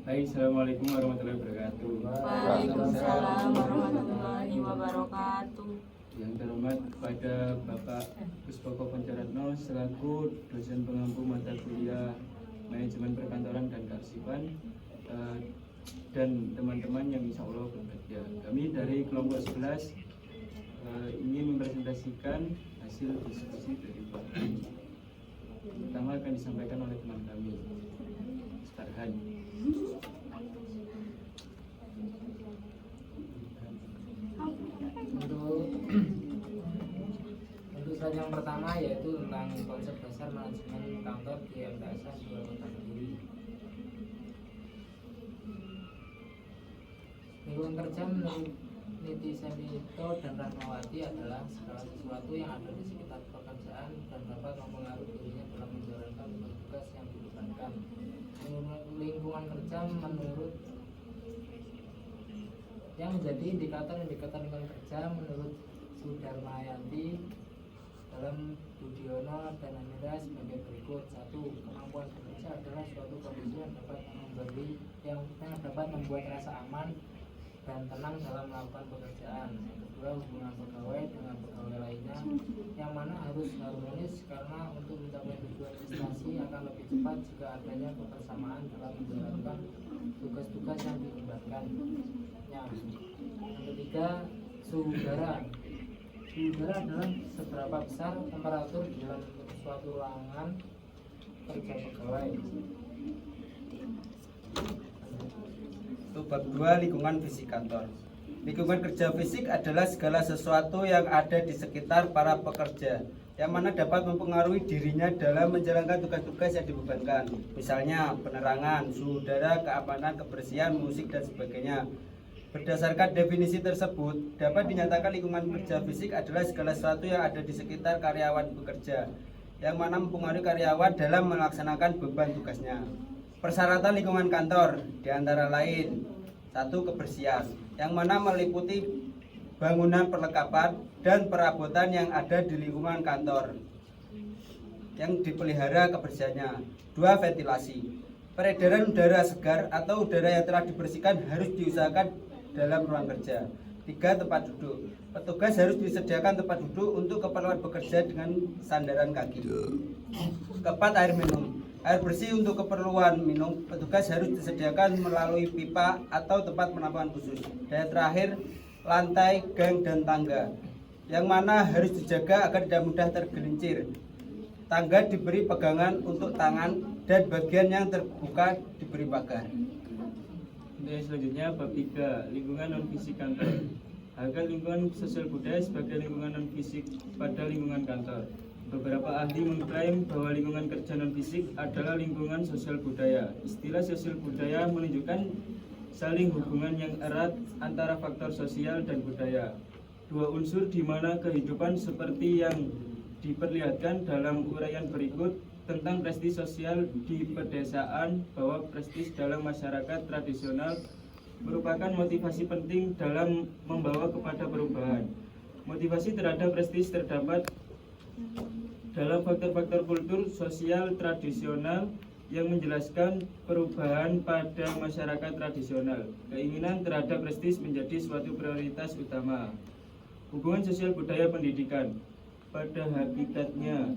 Hai, Assalamualaikum warahmatullahi wabarakatuh. Waalaikumsalam warahmatullahi wabarakatuh. Yang terhormat kepada Bapak Puspoko Pancaratno selaku dosen pengampu mata kuliah Manajemen Perkantoran dan Kearsipan, dan teman-teman yang insya Allah bekerja. Kami dari kelompok 11 ingin mempresentasikan hasil diskusi dari Bapak. Pertama akan disampaikan oleh teman kami, Starhan. Untuk slide yang pertama yaitu tentang konsep dasar manajemen kantor di MTSA 2 Kota Kediri. Lingkungan kerja menurut Niti Semito dan Rahmawati adalah segala sesuatu yang ada di sekitar pekerjaan dan dapat mempengaruhi dirinya dalam menjalankan tugas yang dibebankan. Lingkungan kerja menurut yang menjadi indikator lingkungan kerja menurut Sudarmayanti dalam Budiono dan Amira sebagai berikut. 1. Kemampuan bekerja adalah suatu kondisi yang dapat membuat rasa aman dan tenang dalam melakukan pekerjaan. Yang kedua, hubungan pegawai dengan pegawai lainnya yang mana harus harmonis karena untuk mencapai tujuan prestasi akan lebih cepat jika adanya kebersamaan dalam menjalankan tugas-tugas yang dibebankan. Yang ketiga, suhu udara. Suhu udara adalah seberapa besar temperatur di dalam suatu ruangan kerja pegawai. Bab 2, lingkungan fisik kantor. Lingkungan kerja fisik adalah segala sesuatu yang ada di sekitar para pekerja yang mana dapat mempengaruhi dirinya dalam menjalankan tugas-tugas yang dibebankan. Misalnya penerangan, suhu udara, keamanan, kebersihan, musik, dan sebagainya. Berdasarkan definisi tersebut, dapat dinyatakan lingkungan kerja fisik adalah segala sesuatu yang ada di sekitar karyawan bekerja yang mana mempengaruhi karyawan dalam melaksanakan beban tugasnya. Persyaratan lingkungan kantor diantara lain: 1. Kebersihan, yang mana meliputi bangunan perlengkapan dan perabotan yang ada di lingkungan kantor yang dipelihara kebersihannya. 2. Ventilasi, peredaran udara segar atau udara yang telah dibersihkan harus diusahakan dalam ruang kerja. 3. Tempat duduk, petugas harus disediakan tempat duduk untuk keperluan bekerja dengan sandaran kaki. 4. Air minum, air bersih untuk keperluan minum, petugas harus disediakan melalui pipa atau tempat penampungan khusus. Dan terakhir, lantai, gang, dan tangga, yang mana harus dijaga agar tidak mudah tergelincir. Tangga diberi pegangan untuk tangan dan bagian yang terbuka diberi pagar. Untuk selanjutnya, bab 3, lingkungan non-fisik kantor. Harga lingkungan sosial budaya sebagai lingkungan non-fisik pada lingkungan kantor. Beberapa ahli mengklaim bahwa lingkungan kerja non-fisik adalah lingkungan sosial budaya. Istilah sosial budaya menunjukkan saling hubungan yang erat antara faktor sosial dan budaya. Dua unsur di mana kehidupan seperti yang diperlihatkan dalam uraian berikut tentang prestis sosial di pedesaan, bahwa prestis dalam masyarakat tradisional merupakan motivasi penting dalam membawa kepada perubahan. Motivasi terhadap prestis terdapat dalam faktor-faktor kultur sosial tradisional yang menjelaskan perubahan pada masyarakat tradisional. Keinginan terhadap prestis menjadi suatu prioritas utama. Hubungan sosial budaya pendidikan. Pada hakikatnya,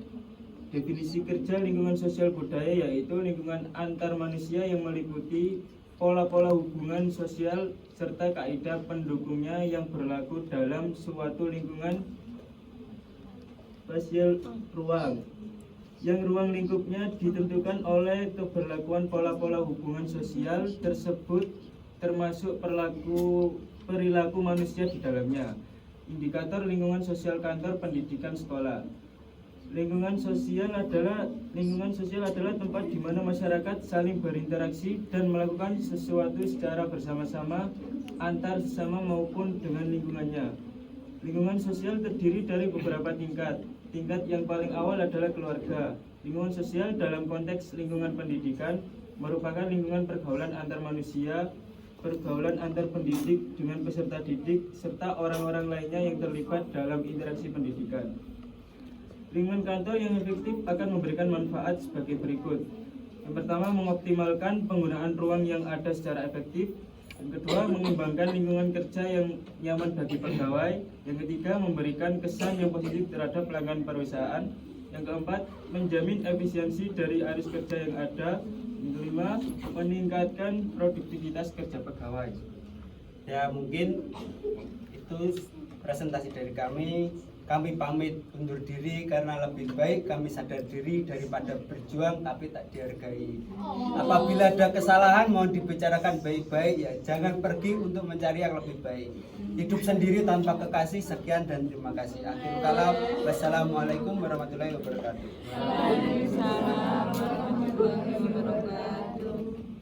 definisi kerja lingkungan sosial budaya yaitu lingkungan antar manusia yang meliputi pola-pola hubungan sosial serta kaidah pendukungnya yang berlaku dalam suatu lingkungan spasial ruang, yang ruang lingkupnya ditentukan oleh keberlakuan pola-pola hubungan sosial tersebut termasuk perilaku manusia di dalamnya. Indikator lingkungan sosial kantor, pendidikan, sekolah. Lingkungan sosial adalah tempat di mana masyarakat saling berinteraksi dan melakukan sesuatu secara bersama-sama antar sesama maupun dengan lingkungannya. Lingkungan sosial terdiri dari beberapa tingkat. Tingkat yang paling awal adalah keluarga. Lingkungan sosial dalam konteks lingkungan pendidikan merupakan lingkungan pergaulan antar manusia, pergaulan antar pendidik dengan peserta didik, serta orang-orang lainnya yang terlibat dalam interaksi pendidikan. Lingkungan kantor yang efektif akan memberikan manfaat sebagai berikut. Yang pertama, mengoptimalkan penggunaan ruang yang ada secara efektif. Yang kedua, mengembangkan lingkungan kerja yang nyaman bagi pegawai. Yang ketiga, memberikan kesan yang positif terhadap pelanggan perusahaan. Yang keempat, menjamin efisiensi dari arus kerja yang ada. Yang kelima, meningkatkan produktivitas kerja pegawai. Ya mungkin itu presentasi dari kami. Kami pamit undur diri karena lebih baik kami sadar diri daripada berjuang tapi tak dihargai. Apabila ada kesalahan mohon dibicarakan baik-baik ya, jangan pergi untuk mencari yang lebih baik. Hidup sendiri tanpa kekasih. Sekian dan terima kasih. Akhirul kalam. Wassalamualaikum warahmatullahi wabarakatuh. Waalaikumsalam warahmatullahi wabarakatuh.